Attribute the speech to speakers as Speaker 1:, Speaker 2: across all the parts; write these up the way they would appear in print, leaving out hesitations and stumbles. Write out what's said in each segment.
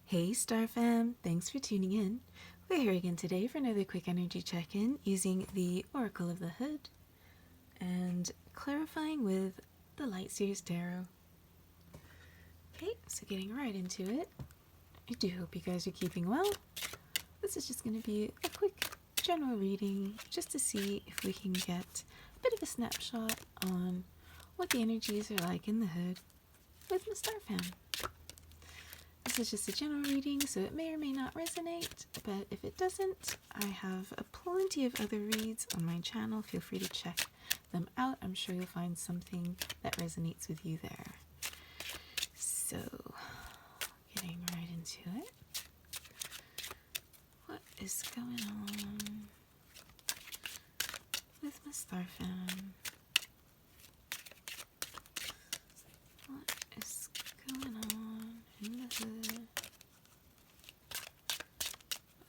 Speaker 1: Hey Star Fam, thanks for tuning in. We're here again today for another quick energy check-in using the Oracle of the Hood and clarifying with the Light Seers Tarot. Okay, so getting right into it. I do hope you guys are keeping well. This is just going to be a quick general reading just to see if we can get a bit of a snapshot on what the energies are like in the hood with my Star Fam. This is just a general reading, so it may or may not resonate, but if it doesn't, I have plenty of other reads on my channel. Feel free to check them out. I'm sure you'll find something that resonates with you there. So, getting right into it. What is going on with my Star Fam? What is going on in the hood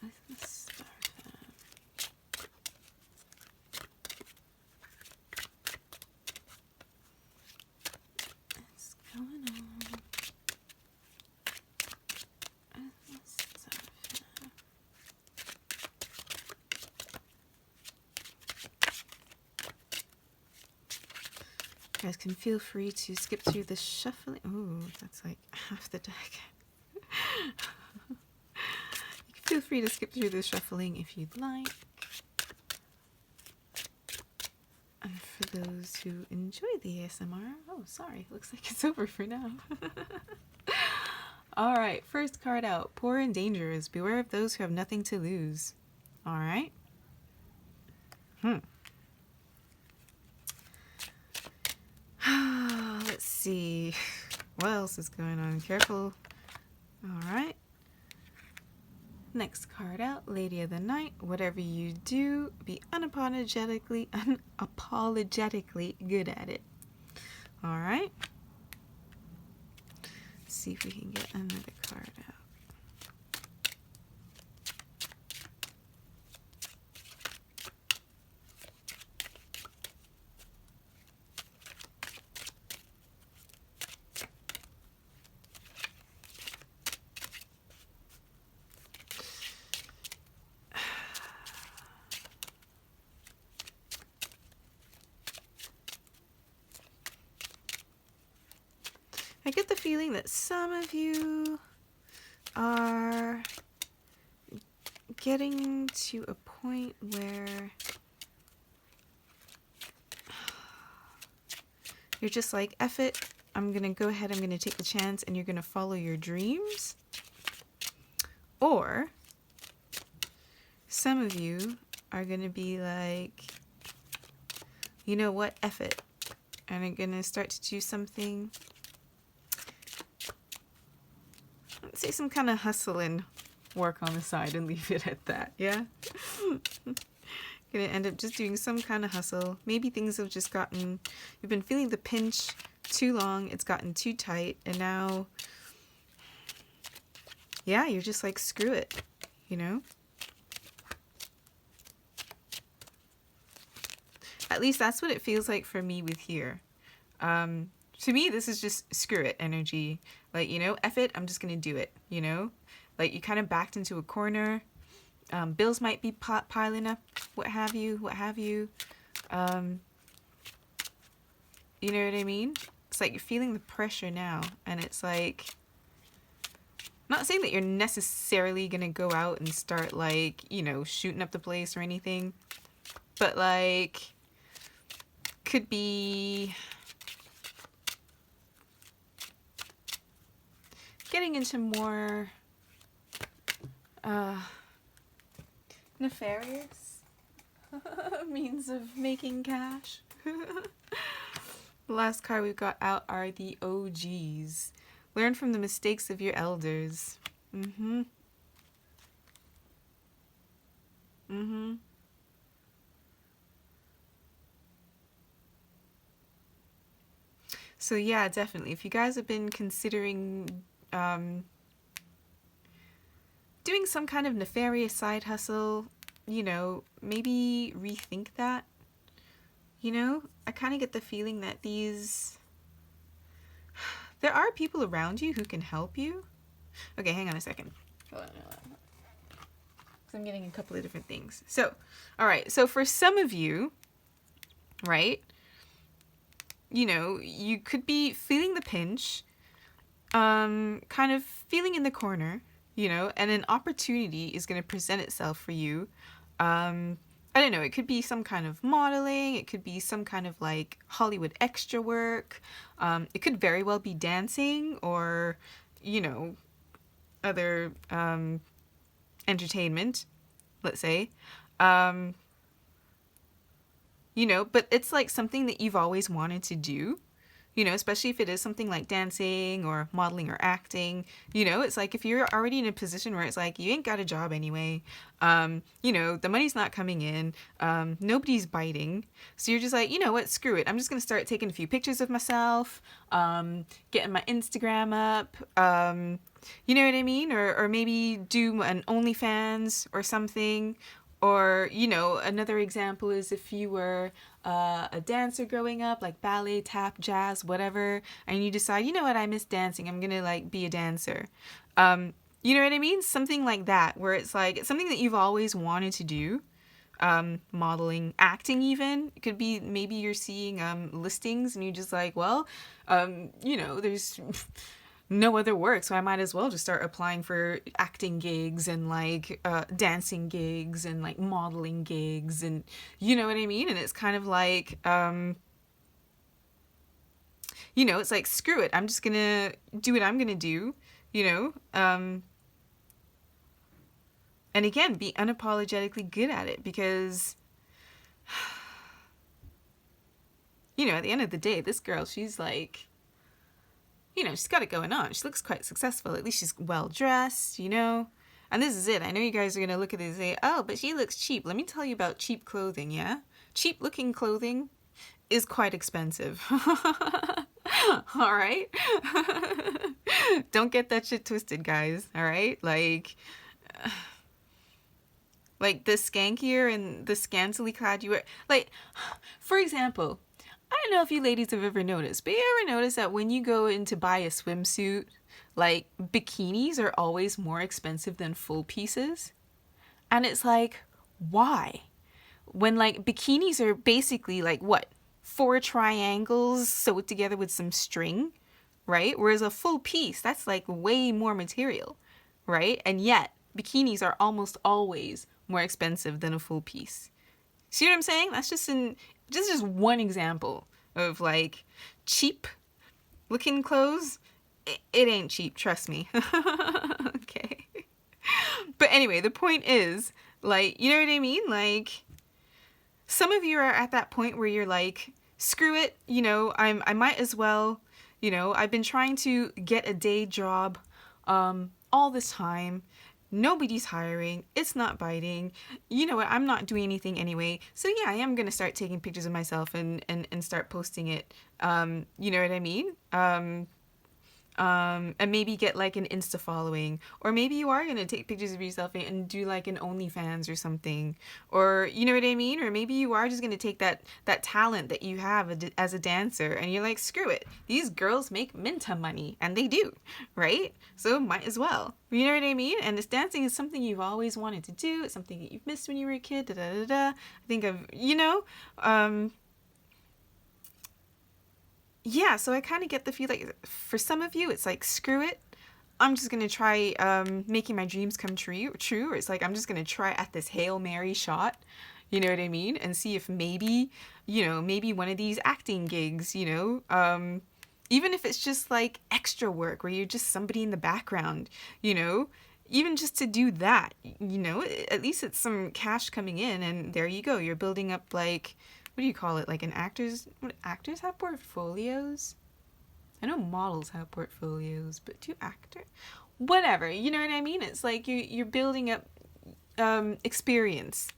Speaker 1: with my Star Fam? What's going on with my Star Fam? You guys can feel free to skip through the shuffling. Ooh, that's like half the deck. You can feel free to skip through the shuffling if you'd like. And for those who enjoy the ASMR, oh, sorry, looks like it's over for now. All right, first card out. Poor and dangerous. Beware of those who have nothing to lose. All right. Let's see. What else is going on? Careful. All right. Next card out. Lady of the Night. Whatever you do, be unapologetically good at it. All right. Let's see if we can get another card out. I get the feeling that some of you are getting to a point where you're just like, F it, I'm going to go ahead, I'm going to take the chance, and you're going to follow your dreams. Or some of you are going to be like, you know what, F it, and are going to start to do something, let's say some kind of hustle and work on the side and leave it at that, yeah? Gonna end up just doing some kind of hustle. Maybe things have just gotten, you've been feeling the pinch too long, it's gotten too tight, and now, yeah, you're just like, screw it, you know? At least that's what it feels like for me with here. To me, this is just screw it energy. Like, you know, F it, I'm just gonna do it, you know? Like, you kind of backed into a corner. Bills might be piling up, what have you. You know what I mean? It's like you're feeling the pressure now, and it's like, not saying that you're necessarily gonna go out and start, like, you know, shooting up the place or anything, but like, could be getting into more nefarious means of making cash. The last card we've got out are the OGs. Learn from the mistakes of your elders. So yeah, definitely. If you guys have been considering doing some kind of nefarious side hustle, you know, maybe rethink that. You know, I kind of get the feeling that there are people around you who can help you, Okay, hang on a second. Hold on. Because I'm getting a couple of different things. So, all right. So for some of you, right, you know, you could be feeling the pinch, kind of feeling in the corner, you know, and an opportunity is going to present itself for you. I don't know, it could be some kind of modeling, it could be some kind of like Hollywood extra work, it could very well be dancing or, you know, other entertainment, let's say. You know, but it's like something that you've always wanted to do. You know, especially if it is something like dancing or modeling or acting, you know, it's like if you're already in a position where it's like you ain't got a job anyway, you know, the money's not coming in, nobody's biting. So you're just like, you know what, screw it. I'm just going to start taking a few pictures of myself, getting my Instagram up, you know what I mean? Or maybe do an OnlyFans or something. Or, you know, another example is if you were a dancer growing up, like ballet, tap, jazz, whatever, and you decide, you know what, I miss dancing, I'm gonna like be a dancer. You know what I mean? Something like that, where it's like it's something that you've always wanted to do. Modeling, acting, even. It could be maybe you're seeing listings and you're just like, well, you know, there's no other work, so I might as well just start applying for acting gigs and like dancing gigs and like modeling gigs, and you know what I mean. And it's kind of like you know, it's like, screw it, I'm just gonna do what I'm gonna do, you know. And again, be unapologetically good at it, because you know, at the end of the day, this girl, she's like, you know, she's got it going on. She looks quite successful. At least she's well dressed, you know. And this is it. I know you guys are going to look at it and say, oh, but she looks cheap. Let me tell you about cheap clothing, yeah? Cheap looking clothing is quite expensive. All right? Don't get that shit twisted, guys. All right? Like the skankier and the scantily clad you wear. Like, for example, I don't know if you ladies have ever noticed, but you ever notice that when you go in to buy a swimsuit, like bikinis are always more expensive than full pieces? And it's like, why? When like bikinis are basically like what? 4 triangles sewed together with some string, right? Whereas a full piece, that's like way more material, right? And yet, bikinis are almost always more expensive than a full piece. See what I'm saying? That's just one example of like cheap looking clothes. It ain't cheap, trust me. Okay. But anyway, the point is, like, you know what I mean? Like, some of you are at that point where you're like, screw it, you know, I might as well, you know, I've been trying to get a day job all this time. Nobody's hiring. It's not biting. You know what? I'm not doing anything anyway. So yeah, I am going to start taking pictures of myself and start posting it. You know what I mean? And maybe get like an Insta following, or maybe you are gonna take pictures of yourself and do like an OnlyFans or something, or you know what I mean, or maybe you are just gonna take that talent that you have as a dancer, and you're like, screw it, these girls make minta money, and they do, right? So might as well, you know what I mean? And this dancing is something you've always wanted to do. It's something that you've missed when you were a kid. Da da da da. I think of, you know, yeah, so I kind of get the feel like for some of you, it's like, screw it. I'm just going to try making my dreams come true. Or it's like, I'm just going to try at this Hail Mary shot. You know what I mean? And see if maybe, you know, maybe one of these acting gigs, you know, even if it's just like extra work where you're just somebody in the background, you know, even just to do that, you know, at least it's some cash coming in, and there you go. You're building up like, what do you call it? Like actors have portfolios? I know models have portfolios, but do actors? Whatever, you know what I mean? It's like you're building up experience,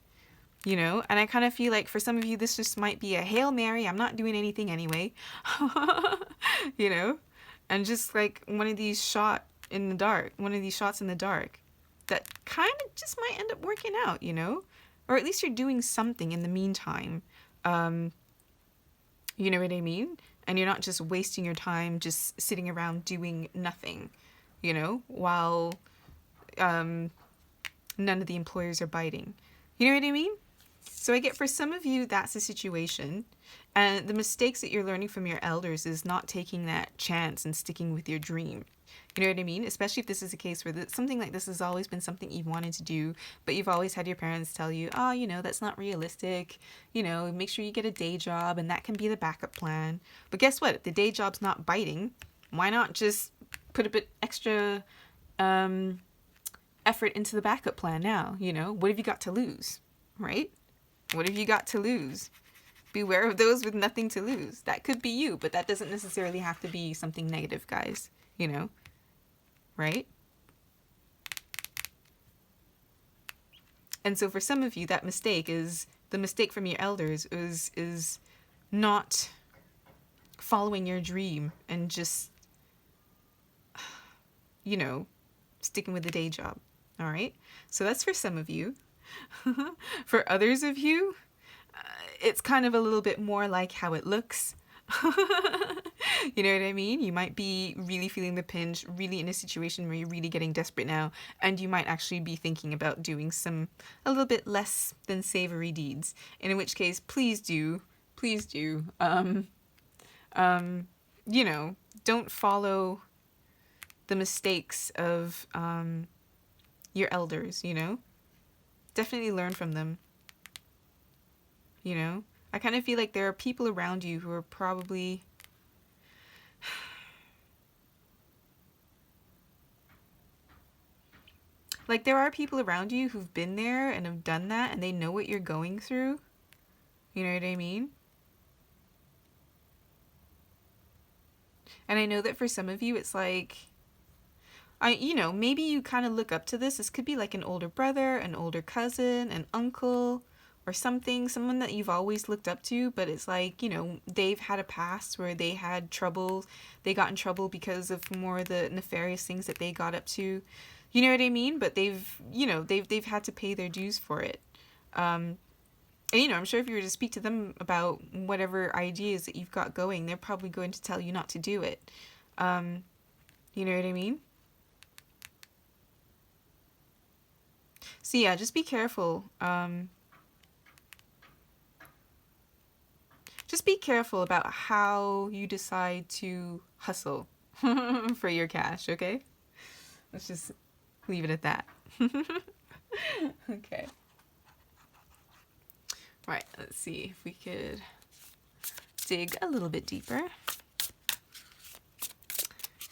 Speaker 1: you know? And I kind of feel like for some of you, this just might be a Hail Mary. I'm not doing anything anyway, you know? And just like one of these shots in the dark that kind of just might end up working out, you know? Or at least you're doing something in the meantime. You know what I mean? And you're not just wasting your time just sitting around doing nothing. you know, while none of the employers are biting. You know what I mean? So I get for some of you, that's the situation. And the mistakes that you're learning from your elders is not taking that chance and sticking with your dream. You know what I mean? Especially if this is a case where something like this has always been something you've wanted to do, but you've always had your parents tell you, oh, you know, that's not realistic. You know, make sure you get a day job and that can be the backup plan. But guess what? If the day job's not biting, why not just put a bit extra effort into the backup plan now? You know, what have you got to lose, right? What have you got to lose? Beware of those with nothing to lose. That could be you, but that doesn't necessarily have to be something negative, guys. You know? Right? And so for some of you, that mistake is the mistake from your elders is not following your dream and just, you know, sticking with the day job. All right? So that's for some of you. For others of you, it's kind of a little bit more like how it looks. You know what I mean? You might be really feeling the pinch, really in a situation where you're really getting desperate now, and you might actually be thinking about doing a little bit less than savory deeds. And in which case, please do, you know, don't follow the mistakes of your elders, you know? Definitely learn from them. You know? I kind of feel like there are people around you who are probably like there are people around you who've been there and have done that and they know what you're going through. You know what I mean? And I know that for some of you it's like you know, maybe you kind of look up to this. This could be like an older brother, an older cousin, an uncle, or something, someone that you've always looked up to, but it's like, you know, they've had a past where they had trouble, they got in trouble because of more of the nefarious things that they got up to. You know what I mean? But they've, you know, they've had to pay their dues for it. And, you know, I'm sure if you were to speak to them about whatever ideas that you've got going, they're probably going to tell you not to do it. You know what I mean? So yeah, just be careful. Just be careful about how you decide to hustle for your cash, okay? Let's just leave it at that. Okay. Right, let's see if we could dig a little bit deeper. Let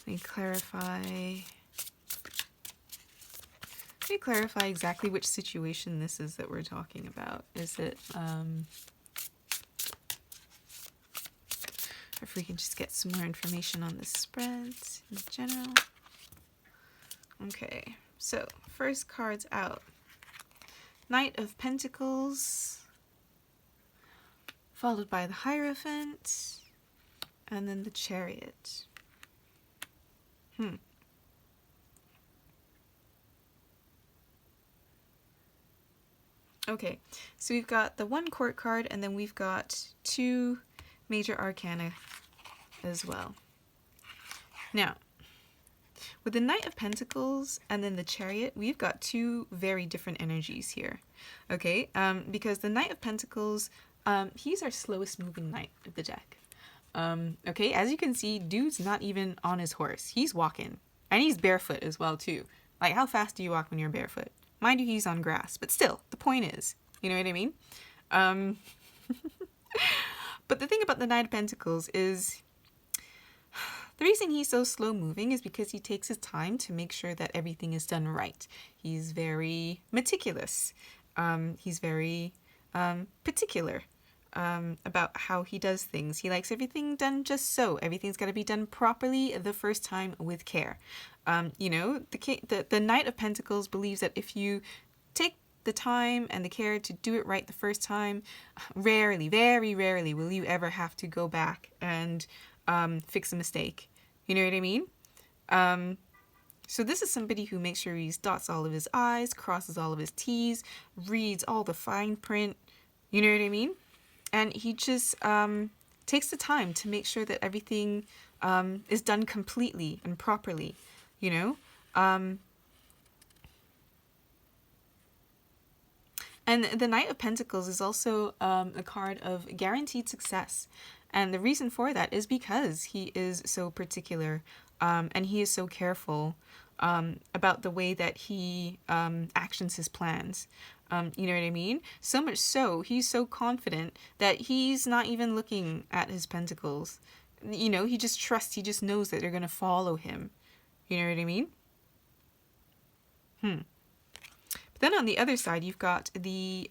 Speaker 1: me clarify exactly which situation this is that we're talking about. Is it, if we can just get some more information on the spreads in general. Okay, so first card's out. Knight of Pentacles, followed by the Hierophant, and then the Chariot. Okay, so we've got the one court card, and then we've got two major arcana as well. Now, with the Knight of Pentacles and then the Chariot, we've got two very different energies here. Okay, because the Knight of Pentacles, he's our slowest moving knight of the deck. Okay, as you can see, dude's not even on his horse. He's walking, and he's barefoot as well too. Like, how fast do you walk when you're barefoot? Mind you, he's on grass, but still, the point is, you know what I mean? But the thing about the Knight of Pentacles is, the reason he's so slow moving is because he takes his time to make sure that everything is done right. He's very meticulous. He's very particular about how he does things. He likes everything done just so. Everything's got to be done properly the first time with care. You know, the Knight of Pentacles believes that if you take the time and the care to do it right the first time, rarely, very rarely will you ever have to go back and fix a mistake. You know what I mean? So this is somebody who makes sure he dots all of his I's, crosses all of his T's, reads all the fine print. You know what I mean? And he just takes the time to make sure that everything is done completely and properly. you know? And the Knight of Pentacles is also a card of guaranteed success. And the reason for that is because he is so particular, and he is so careful about the way that he actions his plans. You know what I mean? So much so, he's so confident that he's not even looking at his pentacles. You know, he just trusts, he just knows that they're going to follow him. You know what I mean? But then on the other side, you've got the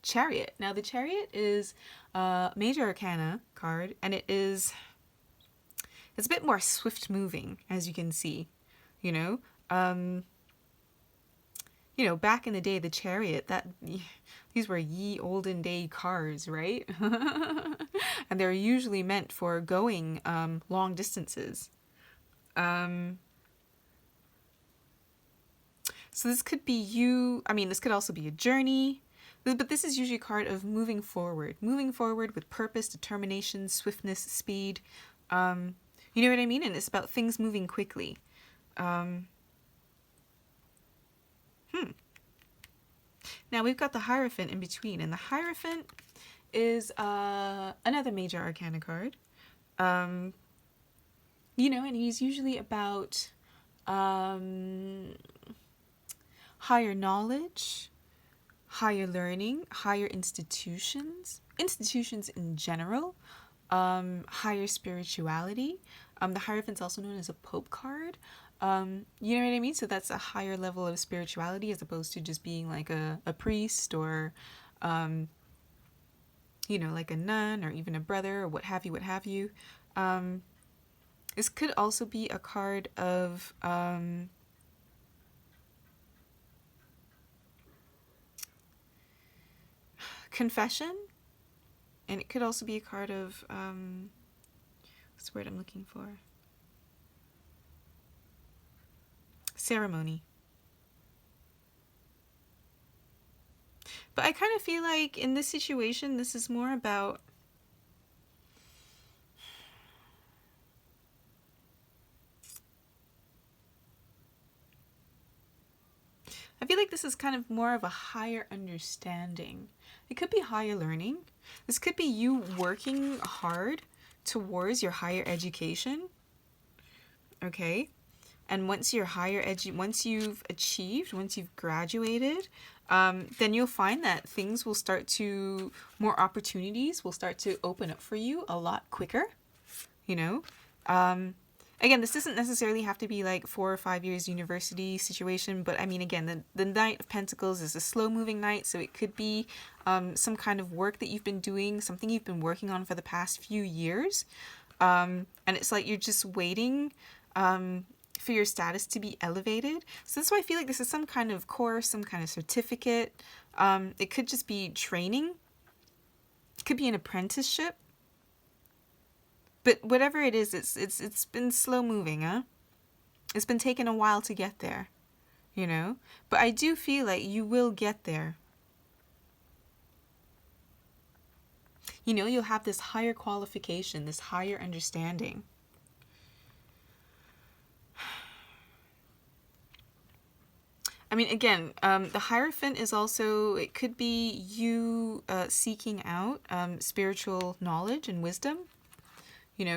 Speaker 1: Chariot. Now, the Chariot is a Major Arcana card, and it's a bit more swift moving, as you can see. You know, back in the day, the Chariot, these were ye olden day cars, right? And they're usually meant for going long distances. So this could be you, this could also be a journey, but this is usually a card of moving forward with purpose, determination, swiftness, speed. You know what I mean? And it's about things moving quickly. Now we've got the Hierophant in between, and the Hierophant is another Major Arcana card. And he's usually about higher knowledge, higher learning, higher institutions in general, higher spirituality. The Hierophant's also known as a Pope card. You know what I mean? So that's a higher level of spirituality as opposed to just being like a priest or, like a nun or even a brother or what have you. This could also be a card of confession, and it could also be a card of what's the word I'm looking for? Ceremony. But I kind of feel like in this situation, this is more about I feel like this is kind of more of a higher understanding. It could be higher learning. This could be you working hard towards your higher education. Okay? And once you've achieved, once you've graduated, then you'll find that more opportunities will start to open up for you a lot quicker. Again, this doesn't necessarily have to be like 4 or 5 years university situation, but again, the Knight of Pentacles is a slow-moving knight, so it could be some kind of work that you've been doing, something you've been working on for the past few years, and it's like you're just waiting for your status to be elevated. So that's why I feel like this is some kind of course, some kind of certificate. It could just be training. It could be an apprenticeship. But whatever it is, it's been slow moving, huh? It's been taking a while to get there, But I do feel like you will get there. You'll have this higher qualification, this higher understanding. Again, the Hierophant is also, it could be you seeking out spiritual knowledge and wisdom.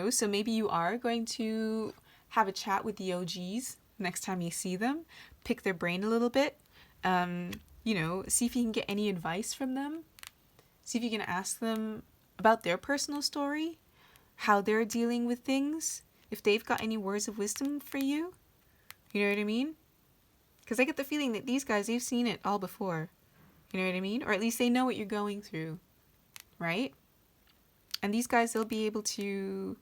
Speaker 1: So maybe you are going to have a chat with the OGs next time you see them, pick their brain a little bit, see if you can get any advice from them, see if you can ask them about their personal story, how they're dealing with things, if they've got any words of wisdom for you. You know what I mean? Because I get the feeling that these guys, they've seen it all before. You know what I mean? Or at least they know what you're going through, right? And these guys, they'll be able to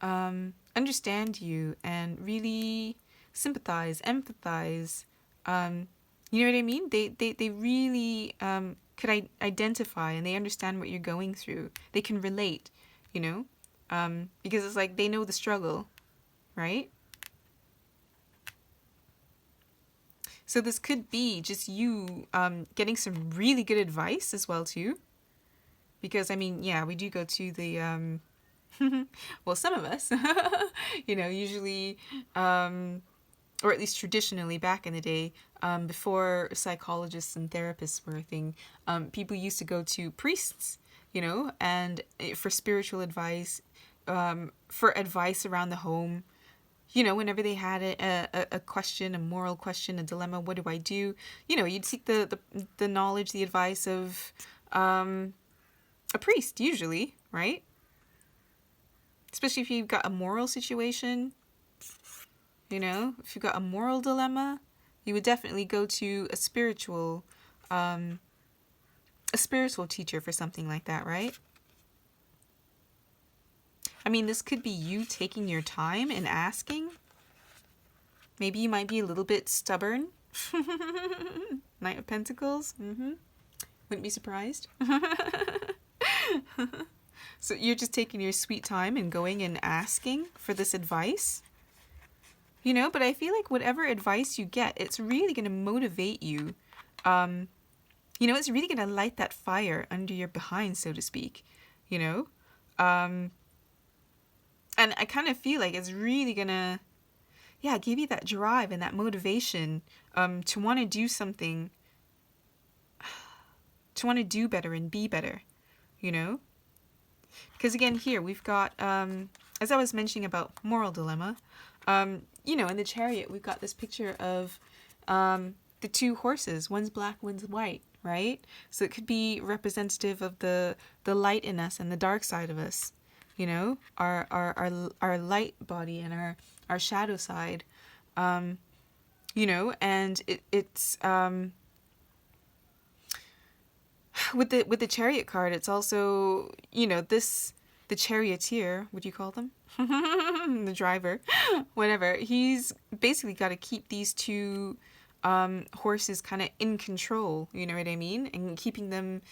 Speaker 1: understand you and really sympathize, empathize. You know what I mean? They really could identify, and they understand what you're going through. They can relate, because it's like they know the struggle, right? So this could be just you getting some really good advice as well too. Because, we do go to the, well, some of us, usually or at least traditionally back in the day, before psychologists and therapists were a thing, people used to go to priests, you know, and for spiritual advice, for advice around the home. You know, whenever they had a question, a moral question, a dilemma, what do I do? You know, you'd seek the knowledge, the advice of a priest, usually, right? Especially if you've got a moral situation, you know, if you've got a moral dilemma, you would definitely go to a spiritual teacher for something like that, right? I mean, this could be you taking your time and asking. Maybe you might be a little bit stubborn. Knight of Pentacles. Wouldn't be surprised. So you're just taking your sweet time and going and asking for this advice. You know, but I feel like whatever advice you get, it's really going to motivate you. You know, it's really going to light that fire under your behind, so to speak. You know? And I kind of feel like it's really going to, yeah, give you that drive and that motivation to want to do something, to want to do better and be better, you know? Because again, here we've got, as I was mentioning about moral dilemma, you know, in the Chariot, we've got this picture of the two horses. One's black, one's white, right? So it could be representative of the light in us and the dark side of us. You know, our light body and our shadow side, you know, and it's with the Chariot card, it's also, you know, the charioteer, what do you call them? The driver, whatever. He's basically got to keep these two horses kind of in control, you know what I mean, and keeping them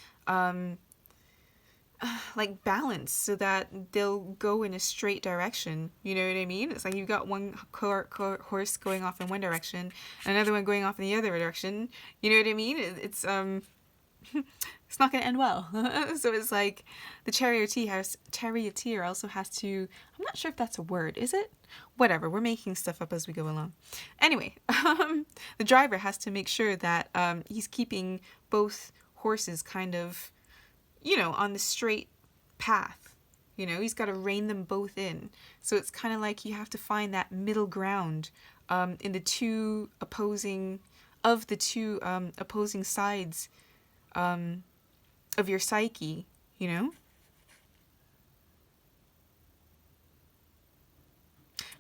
Speaker 1: like balance so that they'll go in a straight direction. You know what I mean? It's like you've got one horse going off in one direction, another one going off in the other direction. You know what I mean? It's it's not going to end well. So it's like the charioteer also has to, I'm not sure if that's a word, is it? Whatever, we're making stuff up as we go along. Anyway, the driver has to make sure that he's keeping both horses kind of, you know, on the straight path. You know, he's got to rein them both in. So it's kind of like you have to find that middle ground in the two opposing sides of your psyche, you know?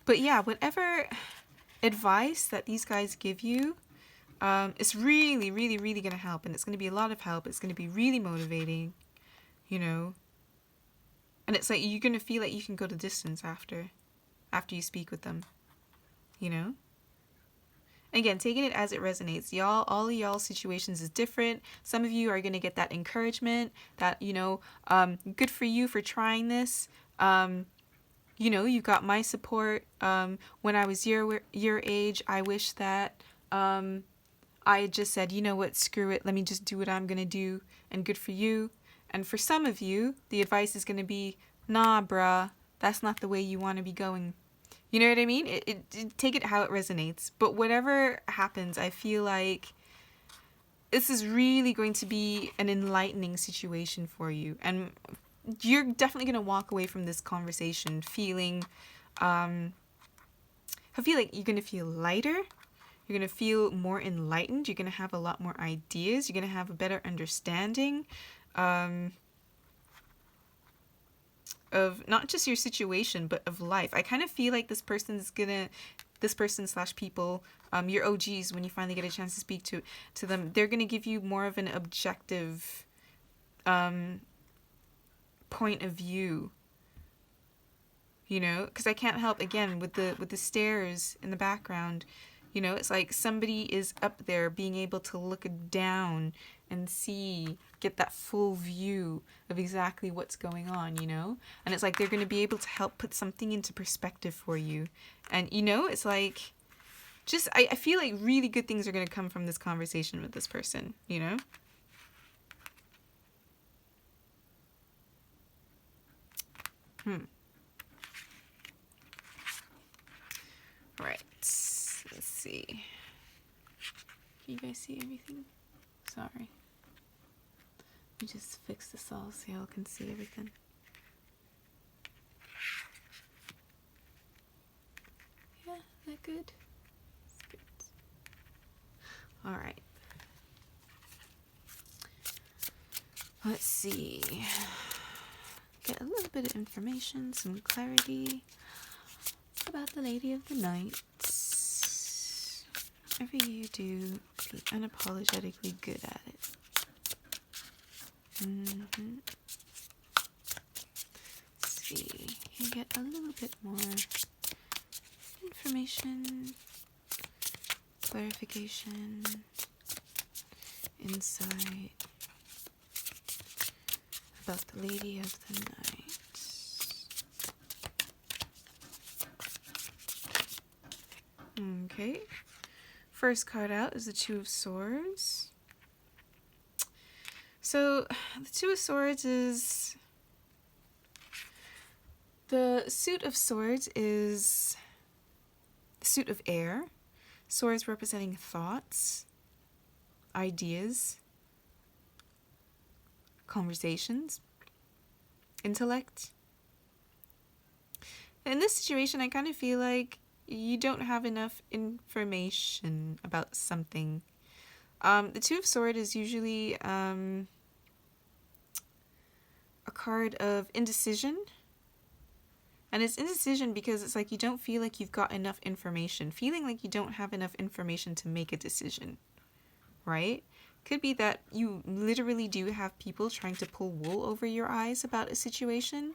Speaker 1: But yeah, whatever advice that these guys give you, it's really, really, really going to help. And it's going to be a lot of help. It's going to be really motivating, you know? And it's like you're going to feel like you can go the distance after you speak with them, you know? Again, taking it as it resonates. Y'all, all of y'all's situations is different. Some of you are going to get that encouragement that, you know, good for you for trying this. You know, you got my support. When I was your age, I wish that I had just said, you know what, screw it. Let me just do what I'm going to do. And good for you. And for some of you, the advice is going to be, nah, bruh, that's not the way you want to be going. You know what I mean? Take it how it resonates. But whatever happens, I feel like this is really going to be an enlightening situation for you. And you're definitely going to walk away from this conversation feeling, I feel like you're going to feel lighter. You're going to feel more enlightened. You're going to have a lot more ideas. You're going to have a better understanding of not just your situation, but of life. I kind of feel like this person / people, your OGs, when you finally get a chance to speak to them, they're going to give you more of an objective point of view. You know, because I can't help, again, with the stairs in the background, you know, it's like somebody is up there being able to look down and get that full view of exactly what's going on, you know? And it's like they're going to be able to help put something into perspective for you. And, you know, it's like, just, I feel like really good things are going to come from this conversation with this person, you know? Right. Let's see. Can you guys see everything? Sorry. Let me just fix this all so y'all can see everything. Yeah, that good? That's good. Alright. Let's see. Get a little bit of information, some clarity about the Lady of the Night. Whatever you do, be unapologetically good at it. Let's see. You get a little bit more information, clarification, insight about the Lady of the Night. Okay. First card out is the Two of Swords. So, the Two of Swords is... The suit of swords is the suit of air. Swords representing thoughts, ideas, conversations, intellect. In this situation, I kind of feel like you don't have enough information about something. The Two of Swords is usually a card of indecision. And it's indecision because it's like you don't feel like you've got enough information. Feeling like you don't have enough information to make a decision, right? Could be that you literally do have people trying to pull wool over your eyes about a situation.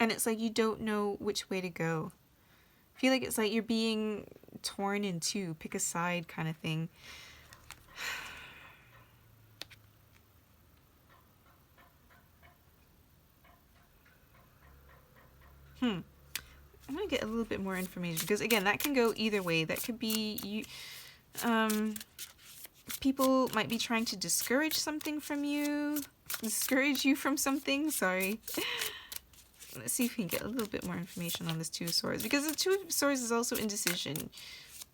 Speaker 1: And it's like you don't know which way to go. I feel like it's like you're being torn in two, pick a side kind of thing. I'm gonna get a little bit more information because again, that can go either way. That could be you. People might be trying to discourage something from you, discourage you from something. Sorry. Let's see if we can get a little bit more information on this Two of Swords because the Two of Swords is also indecision.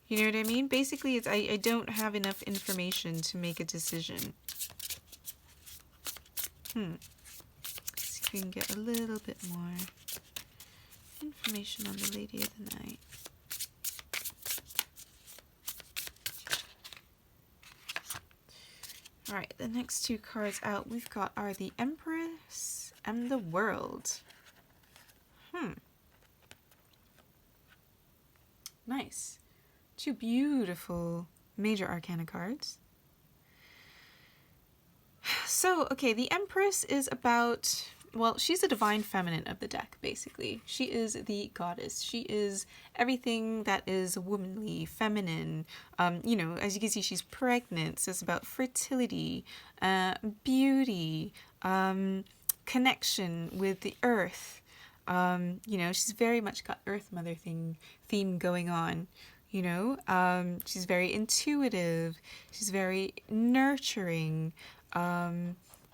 Speaker 1: You know what I mean? Basically, it's I don't have enough information to make a decision. Let's see if we can get a little bit more information on the Lady of the Night. Alright, the next two cards out we've got are the Empress and the World. Nice. Two beautiful major arcana cards. So, okay, the Empress is about... Well, she's the divine feminine of the deck, basically. She is the goddess. She is everything that is womanly, feminine. You know, as you can see, she's pregnant. So it's about fertility, beauty, connection with the earth. You know, she's very much got Earth Mother theme going on. You know, she's very intuitive. She's very nurturing,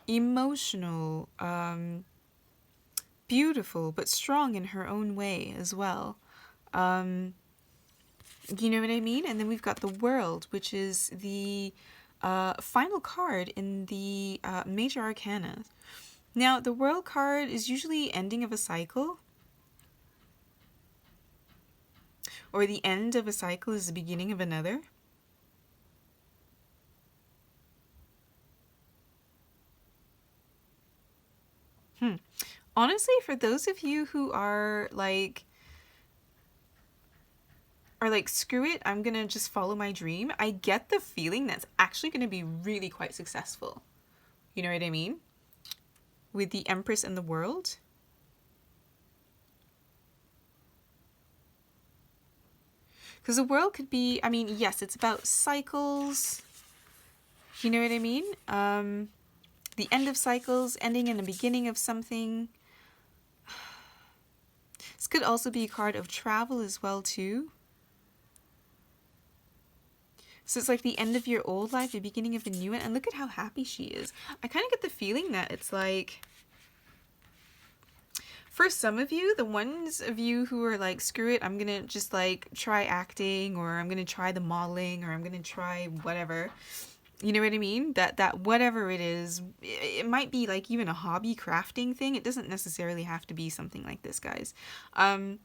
Speaker 1: emotional, beautiful, but strong in her own way as well. You know what I mean? And then we've got the World, which is the final card in the major arcana. Now, the World card is usually ending of a cycle. Or the end of a cycle is the beginning of another. Honestly, for those of you who are like, screw it, I'm gonna just follow my dream, I get the feeling that's actually gonna be really quite successful. You know what I mean? With the Empress and the World. Because the World could be, I mean, yes, it's about cycles. You know what I mean? The end of cycles, ending in the beginning of something. This could also be a card of travel as well, too. So it's like the end of your old life, the beginning of a new one. And look at how happy she is. I kind of get the feeling that it's like... For some of you, the ones of you who are like, screw it, I'm gonna just like try acting, or I'm gonna try the modeling, or I'm gonna try whatever. You know what I mean? That whatever it is, it might be like even a hobby crafting thing. It doesn't necessarily have to be something like this, guys. You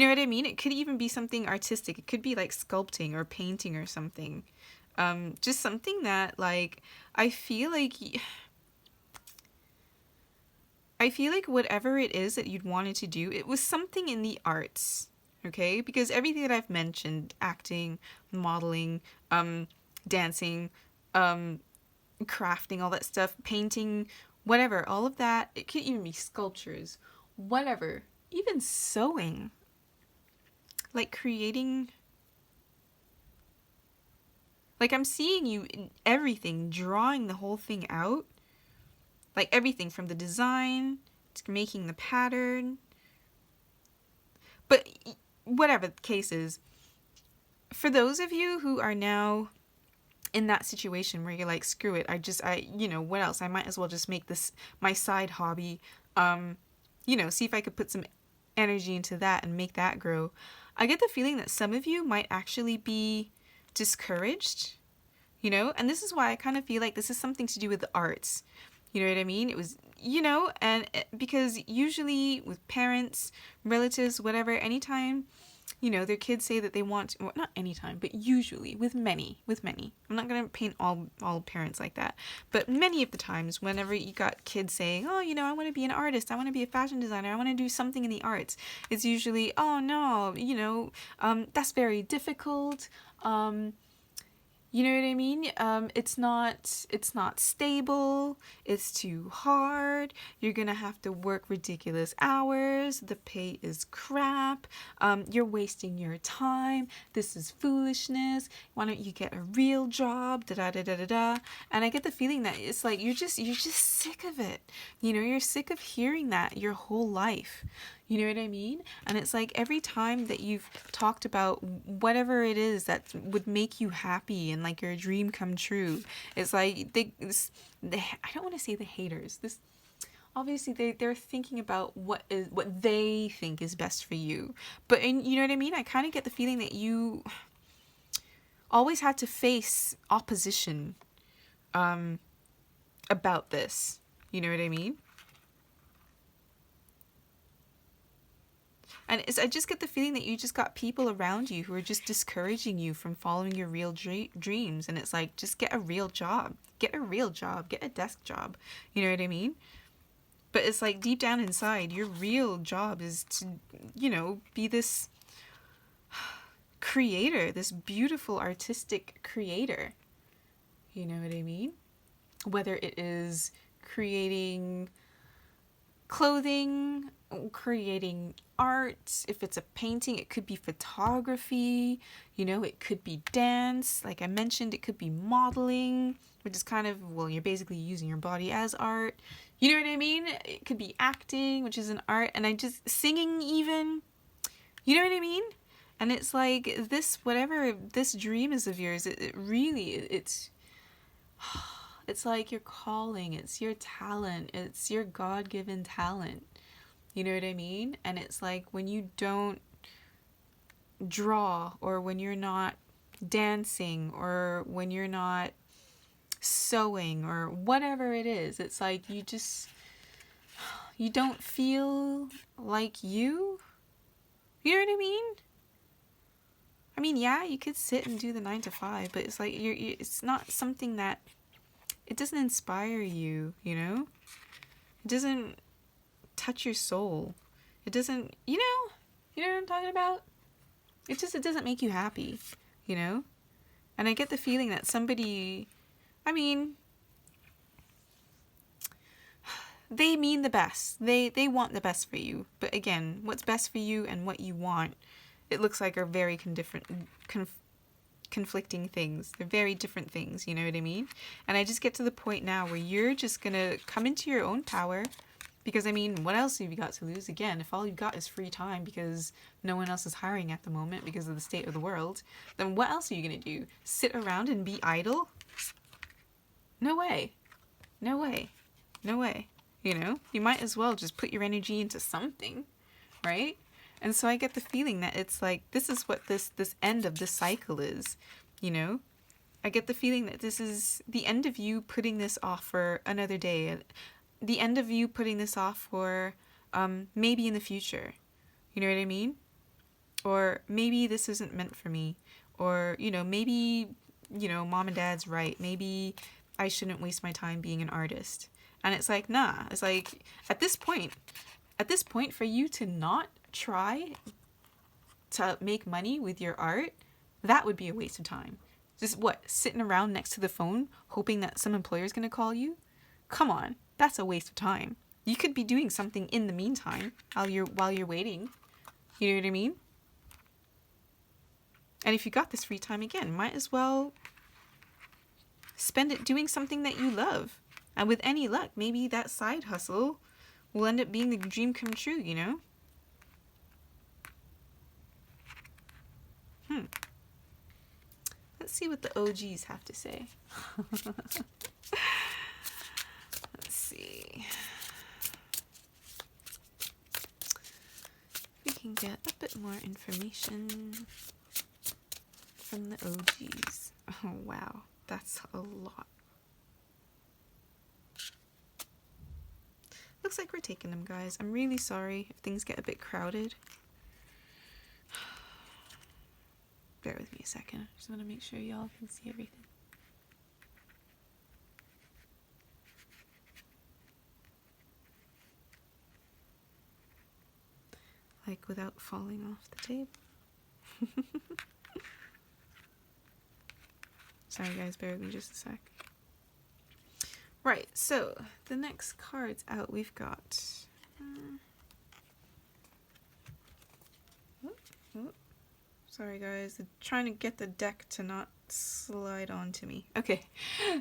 Speaker 1: know what I mean? It could even be something artistic. It could be like sculpting or painting or something. Just something that like I feel like whatever it is that you'd wanted to do, it was something in the arts, okay? Because everything that I've mentioned, acting, modeling, dancing, crafting, all that stuff, painting, whatever, all of that, it could even be sculptures, whatever, even sewing, like creating, like I'm seeing you in everything, drawing the whole thing out. Like everything from the design to making the pattern. But whatever the case is, for those of you who are now in that situation where you're like, screw it, what else? I might as well just make this my side hobby. See if I could put some energy into that and make that grow. I get the feeling that some of you might actually be discouraged, and this is why I kind of feel like this is something to do with the arts. You know what I mean? It was, and because usually with parents, relatives, whatever, anytime, their kids say that they want, well, not anytime, but usually with many. I'm not going to paint all parents like that, but many of the times whenever you got kids saying, oh, I want to be an artist, I want to be a fashion designer, I want to do something in the arts, it's usually, oh no, that's very difficult. You know what I mean? It's not stable. It's too hard. You're gonna have to work ridiculous hours. The pay is crap. You're wasting your time. This is foolishness. Why don't you get a real job? Da da da da da da. And I get the feeling that it's like you're just sick of it. You're sick of hearing that your whole life. You know what I mean? And it's like every time that you've talked about whatever it is that would make you happy and like your dream come true, it's like I don't want to say the haters. This obviously they're thinking about what they think is best for you. But you know what I mean? I kind of get the feeling that you always had to face opposition about this. You know what I mean? And I just get the feeling that you just got people around you who are just discouraging you from following your real dreams. And it's like, just get a real job. Get a real job. Get a desk job. You know what I mean? But it's like deep down inside, your real job is to, be this creator, this beautiful artistic creator. You know what I mean? Whether it is creating clothing, creating art, if it's a painting, it could be photography, it could be dance, like I mentioned, it could be modeling, which is kind of, well, you're basically using your body as art, you know what I mean? It could be acting, which is an art, and singing even, you know what I mean? And it's like this, whatever this dream is of yours, it's like your calling, it's your talent, it's your God-given talent. You know what I mean? And it's like when you don't draw, or when you're not dancing, or when you're not sewing, or whatever it is, it's like you don't feel like you. You know what I mean? I mean, yeah, you could sit and do the 9 to 5, but it's like it's not something that, it doesn't inspire you, It doesn't touch your soul. It doesn't, you know what I'm talking about? It doesn't make you happy, And I get the feeling that somebody, I mean, they mean the best. They want the best for you. But again, what's best for you and what you want, it looks like are very conflicting things. They're very different things, you know what I mean? And I just get to the point now where you're just gonna come into your own power, because I mean, what else have you got to lose? Again, if all you've got is free time because no one else is hiring at the moment because of the state of the world, then what else are you gonna do? Sit around and be idle? No way. No way. No way. You know, you might as well just put your energy into something, right? And so I get the feeling that it's like, this is what this end of this cycle is, you know? I get the feeling that this is the end of you putting this off for another day. The end of you putting this off for maybe in the future. You know what I mean? Or maybe this isn't meant for me. Or, you know, maybe, you know, mom and dad's right. Maybe I shouldn't waste my time being an artist. And it's like, nah. It's like, at this point, for you to not try to make money with your art, that would be a waste of time. Just what, sitting around next to the phone hoping that some employer's going to call you? Come on, that's a waste of time. You could be doing something in the meantime while you're waiting. You know what I mean? And if you got this free time again, might as well spend it doing something that you love. And with any luck, maybe that side hustle will end up being the dream come true, you know? Let's see what the OGs have to say. Let's see. We can get a bit more information from the OGs. Oh, wow. That's a lot. Looks like we're taking them, guys. I'm really sorry if things get a bit crowded. Bear with me a second. I just want to make sure y'all can see everything. Like without falling off the table. Sorry guys, bear with me just a sec. Right, so the next cards out we've got... Sorry guys, I'm trying to get the deck to not slide onto me. Okay,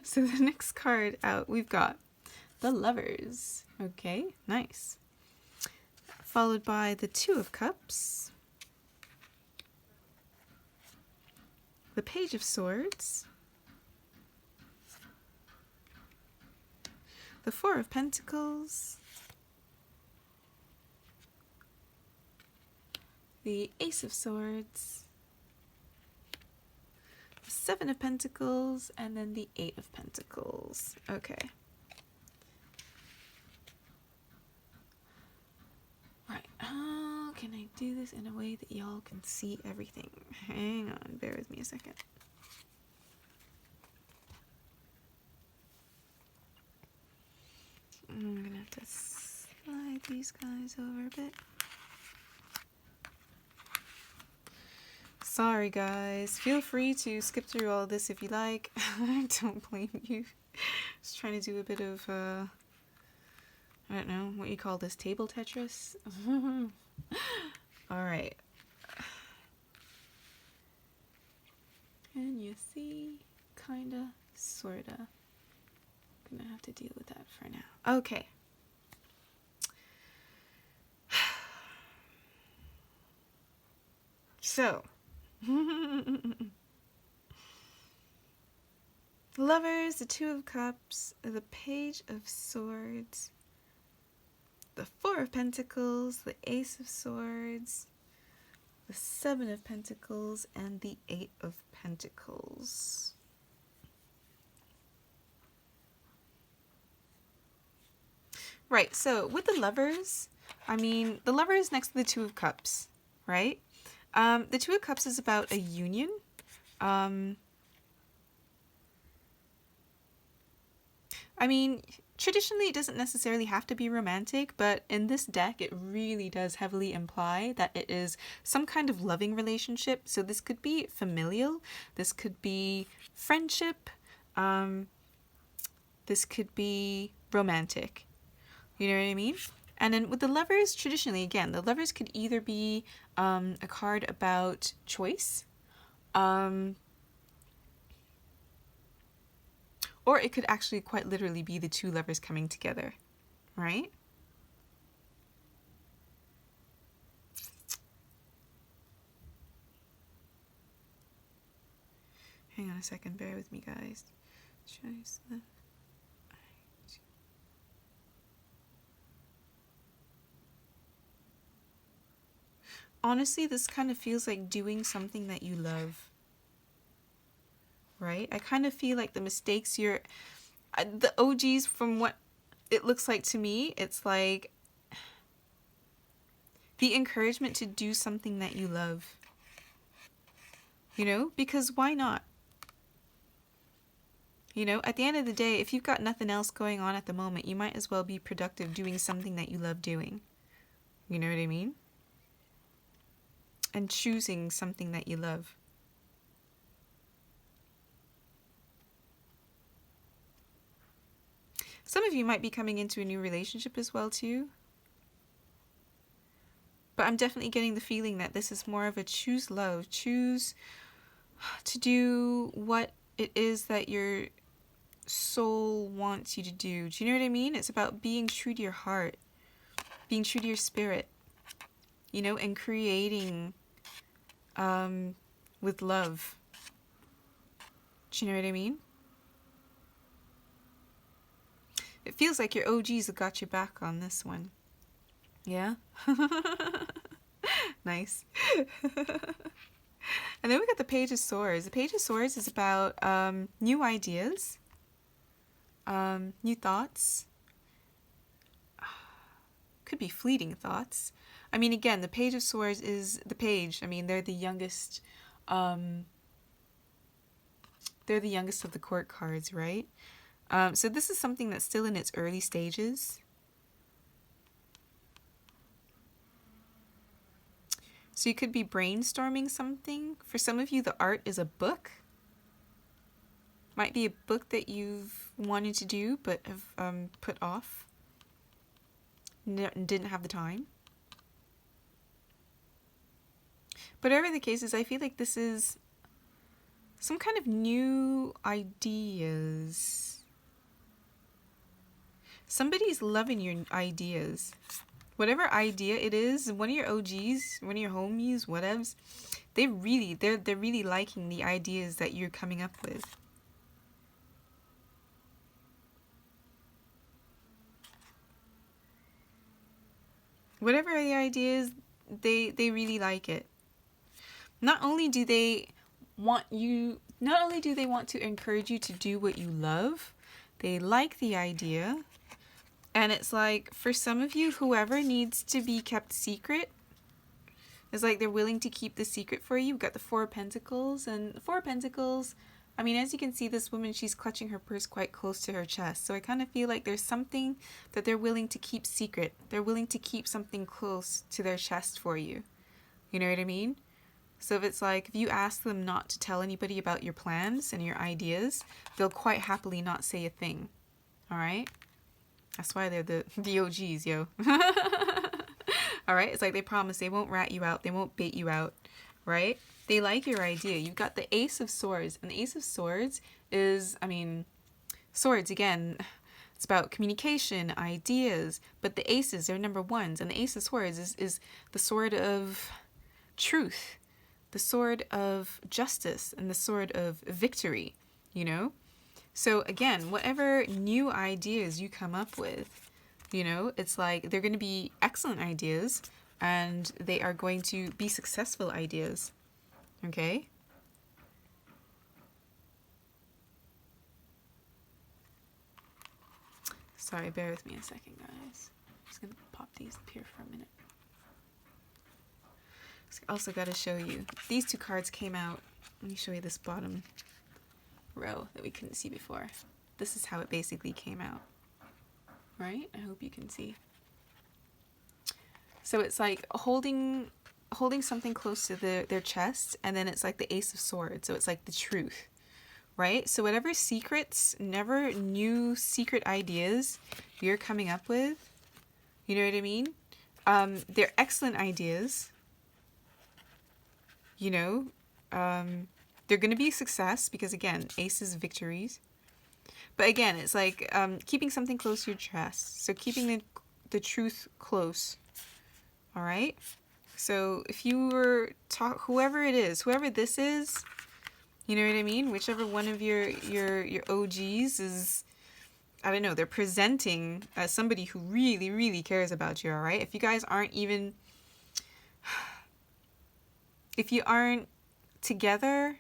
Speaker 1: so the next card out we've got the Lovers. Okay, nice. Followed by the Two of Cups, the Page of Swords, the Four of Pentacles, the Ace of Swords, the Seven of Pentacles, and then the Eight of Pentacles. Okay. Right, how can I do this in a way that y'all can see everything? Hang on, bear with me a second. I'm gonna have to slide these guys over a bit. Sorry guys, feel free to skip through all this if you like. I don't blame you. Just trying to do a bit of, I don't know, what you call this, table Tetris? Alright. Can you see? Kinda, sorta. Gonna have to deal with that for now. Okay. So. Lovers, the Two of Cups, the Page of Swords, the Four of Pentacles, the Ace of Swords, the Seven of Pentacles, and the Eight of Pentacles. Right, so with the Lovers, I mean, the Lovers next to the Two of Cups, right? The Two of Cups is about a union. I mean, traditionally it doesn't necessarily have to be romantic, but in this deck it really does heavily imply that it is some kind of loving relationship. So this could be familial, this could be friendship, this could be romantic. You know what I mean? And then with the Lovers, traditionally, again, the Lovers could either be a card about choice, or it could actually quite literally be the two lovers coming together, right? Hang on a second, bear with me, guys. Choice. honestly, this kind of feels like doing something that you love, right? I kind of feel like the mistakes the OGs, from what it looks like to me, it's like the encouragement to do something that you love, you know, because why not? You know, at the end of the day, if you've got nothing else going on at the moment, you might as well be productive doing something that you love doing. You know what I mean? And choosing something that you love. Some of you might be coming into a new relationship as well too. But I'm definitely getting the feeling that this is more of a choose love. Choose to do what it is that your soul wants you to do. Do you know what I mean? It's about being true to your heart. Being true to your spirit. You know, and creating with love. Do you know what I mean? It feels like your OGs have got your back on this one. Yeah? Nice. And then we got the Page of Swords. The Page of Swords is about new ideas, new thoughts. Could be fleeting thoughts. I mean, again, the Page of Swords is the page. I mean, they're the youngest. They're the youngest of the court cards, right? So this is something that's still in its early stages. So you could be brainstorming something. For some of you, the art is a book. Might be a book that you've wanted to do but have put off. Didn't have the time. But whatever the case is, I feel like this is some kind of new ideas. Somebody's loving your ideas. Whatever idea it is, one of your OGs, one of your homies, whatevs, they're really liking the ideas that you're coming up with. Whatever the idea is, they really like it. Not only do they want to encourage you to do what you love, they like the idea. And it's like, for some of you, whoever needs to be kept secret, it's like they're willing to keep the secret for you. You've got the Four of Pentacles. And the Four of Pentacles, I mean, as you can see, this woman, she's clutching her purse quite close to her chest. So I kind of feel like there's something that they're willing to keep secret. They're willing to keep something close to their chest for you. You know what I mean? So if it's like, if you ask them not to tell anybody about your plans and your ideas, they'll quite happily not say a thing. All right? That's why they're the OGs, yo. All right? It's like they promise they won't rat you out. They won't bait you out, right? They like your idea. You've got the Ace of Swords. And the Ace of Swords is, I mean, swords, again, it's about communication, ideas. But the aces, they're number ones. And the Ace of Swords is the sword of truth, the sword of justice, and the sword of victory, you know? So again, whatever new ideas you come up with, you know, it's like they're going to be excellent ideas and they are going to be successful ideas. Okay? Sorry, bear with me a second, guys. I'm just going to pop these up here for a minute. Also got to show you. These two cards came out. Let me show you this bottom row that we couldn't see before. This is how it basically came out. Right? I hope you can see. So it's like holding something close to their chest, and then it's like the Ace of Swords. So it's like the truth. Right? So whatever secrets, never new secret ideas you're coming up with, you know what I mean? They're excellent ideas. You know, they're going to be a success because, again, aces, victories. But again, it's like keeping something close to your chest. So keeping the truth close. All right? So if you were whoever it is, whoever this is, you know what I mean? Whichever one of your OGs is, I don't know, they're presenting as somebody who really, really cares about you, all right? If you guys aren't even... if you aren't together,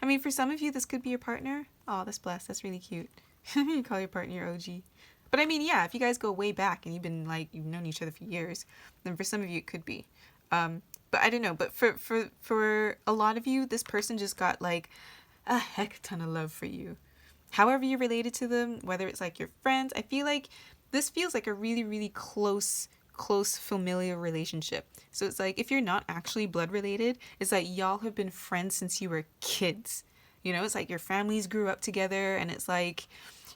Speaker 1: I mean, for some of you, this could be your partner. Oh, that's blessed. That's really cute. You call your partner your OG. But I mean, yeah, if you guys go way back and you've known each other for years, then for some of you it could be. But I don't know. But for a lot of you, this person just got like a heck ton of love for you. However you're related to them, whether it's like your friends, I feel like this feels like a really, really close familial relationship. So it's like if you're not actually blood related, it's like y'all have been friends since you were kids. You know, it's like your families grew up together, and it's like,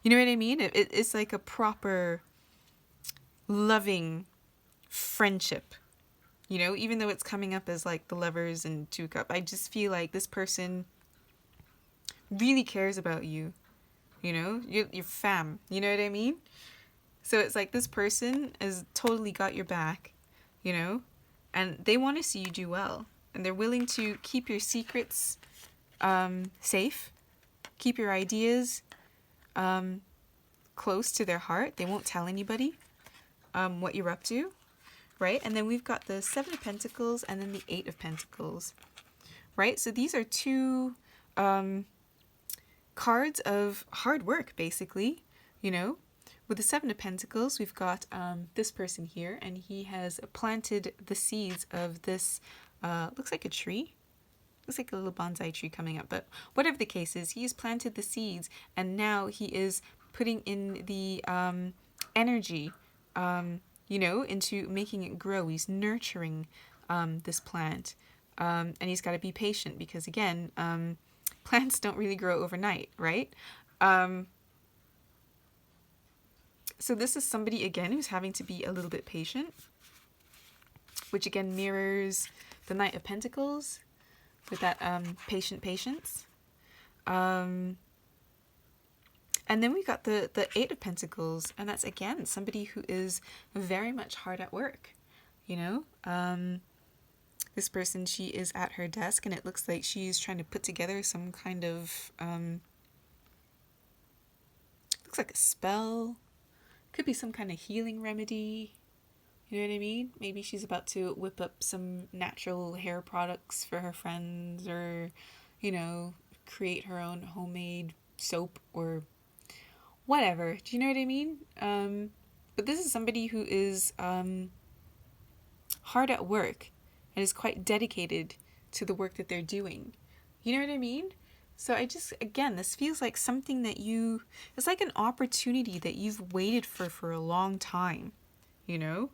Speaker 1: you know what I mean? It's like a proper loving friendship. You know, even though it's coming up as like the Lovers and Two Cup, I just feel like this person really cares about you. You know, your fam. You know what I mean? So it's like this person has totally got your back, you know, and they want to see you do well, and they're willing to keep your secrets safe, keep your ideas close to their heart. They won't tell anybody what you're up to, right? And then we've got the Seven of Pentacles and then the Eight of Pentacles, right? So these are two cards of hard work, basically, you know. With the Seven of Pentacles, we've got this person here, and he has planted the seeds of this, looks like a tree. Looks like a little bonsai tree coming up, but whatever the case is, he's planted the seeds, and now he is putting in the energy, you know, into making it grow. He's nurturing this plant, and he's got to be patient because, again, plants don't really grow overnight, right? So this is somebody, again, who's having to be a little bit patient, which again mirrors the Knight of Pentacles with that patient patience. And then we got the Eight of Pentacles, and that's, again, somebody who is very much hard at work, you know? This person, she is at her desk, and it looks like she's trying to put together some kind of, looks like a spell. Could be some kind of healing remedy. You know what I mean? Maybe she's about to whip up some natural hair products for her friends, or, you know, create her own homemade soap or whatever. Do you know what I mean? But this is somebody who is hard at work and is quite dedicated to the work that they're doing. You know what I mean? So I just, again, this feels like something that it's like an opportunity that you've waited for a long time, you know?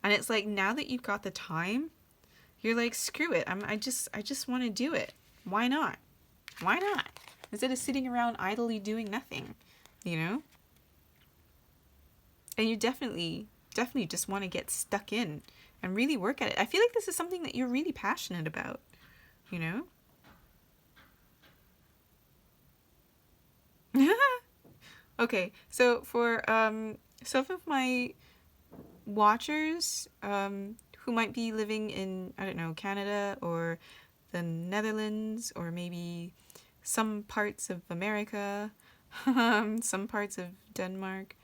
Speaker 1: And it's like, now that you've got the time, you're like, screw it. I just want to do it. Why not? Why not? Instead of sitting around idly doing nothing, you know? And you definitely just want to get stuck in and really work at it. I feel like this is something that you're really passionate about, you know? Okay, so for some of my watchers who might be living in, I don't know, Canada or the Netherlands, or maybe some parts of America, some parts of Denmark,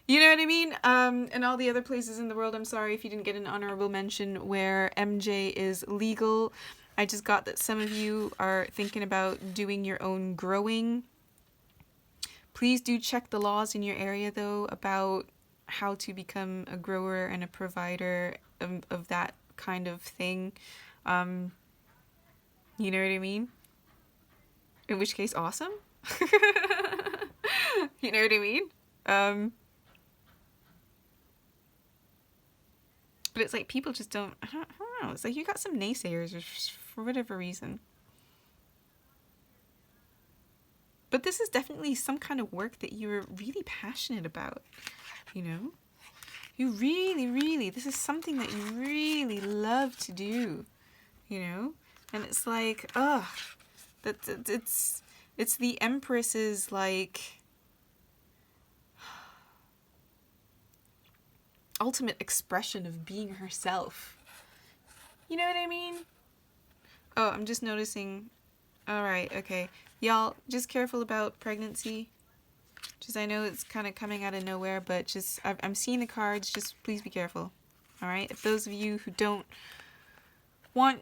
Speaker 1: you know what I mean? And all the other places in the world, I'm sorry if you didn't get an honorable mention where MJ is legal. I just got that some of you are thinking about doing your own growing. Please do check the laws in your area, though, about how to become a grower and a provider of that kind of thing. You know what I mean? In which case, awesome. You know what I mean? But it's like people just don't, I don't know. It's like you got some naysayers for whatever reason. But this is definitely some kind of work that you're really passionate about, you know? You really, this is something that you really love to do, you know? And it's like, it's the Empress's, like, ultimate expression of being herself. You know what I mean? Oh, I'm just noticing. Alright, okay. Y'all, just careful about pregnancy. Just, I know it's kind of coming out of nowhere, but just, I'm seeing the cards. Just please be careful. Alright? If those of you who don't want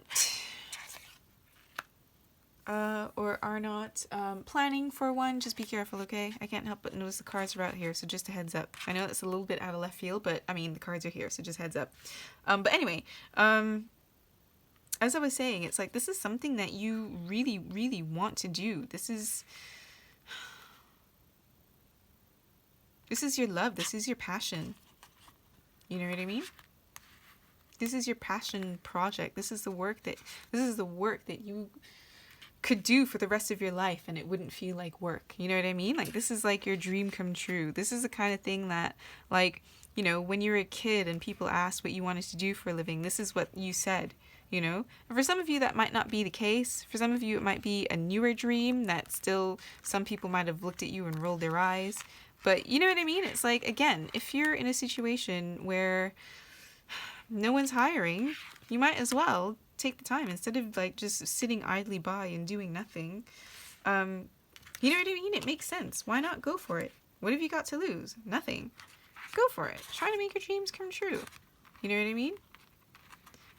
Speaker 1: or are not planning for one, just be careful, okay? I can't help but notice the cards are out here, so just a heads up. I know that's a little bit out of left field, but I mean, the cards are here, so just heads up. But anyway, as I was saying, it's like this is something that you really, really want to do. This is your love. This is your passion. You know what I mean? This is your passion project. This is the work that you could do for the rest of your life and it wouldn't feel like work. You know what I mean? Like, this is like your dream come true. This is the kind of thing that, like, you know, when you're a kid and people asked what you wanted to do for a living, this is what you said, you know? And for some of you, that might not be the case. For some of you, it might be a newer dream that still some people might have looked at you and rolled their eyes. But you know what I mean? It's like, again, if you're in a situation where no one's hiring, you might as well take the time instead of like just sitting idly by and doing nothing. You know what I mean? It makes sense. Why not go for it? What have you got to lose? Nothing. Go for it. Try to make your dreams come true. You know what I mean?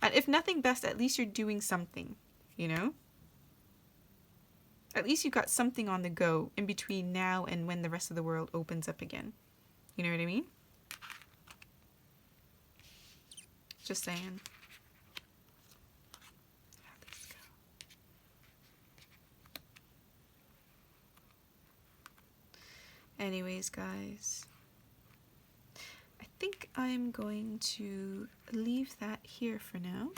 Speaker 1: And if nothing best, at least you're doing something, you know? At least you've got something on the go in between now and when the rest of the world opens up again. You know what I mean? Just saying. How'd this go? Anyways, guys, I think I'm going to leave that here for now.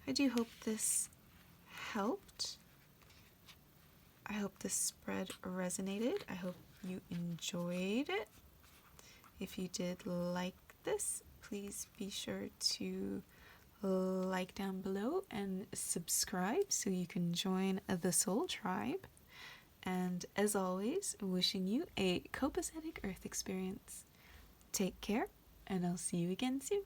Speaker 1: I do hope this helped. I hope this spread resonated. I hope you enjoyed it. If you did like this, please be sure to like down below and subscribe so you can join the Soul Tribe. And as always, wishing you a copacetic Earth experience. Take care, and I'll see you again soon.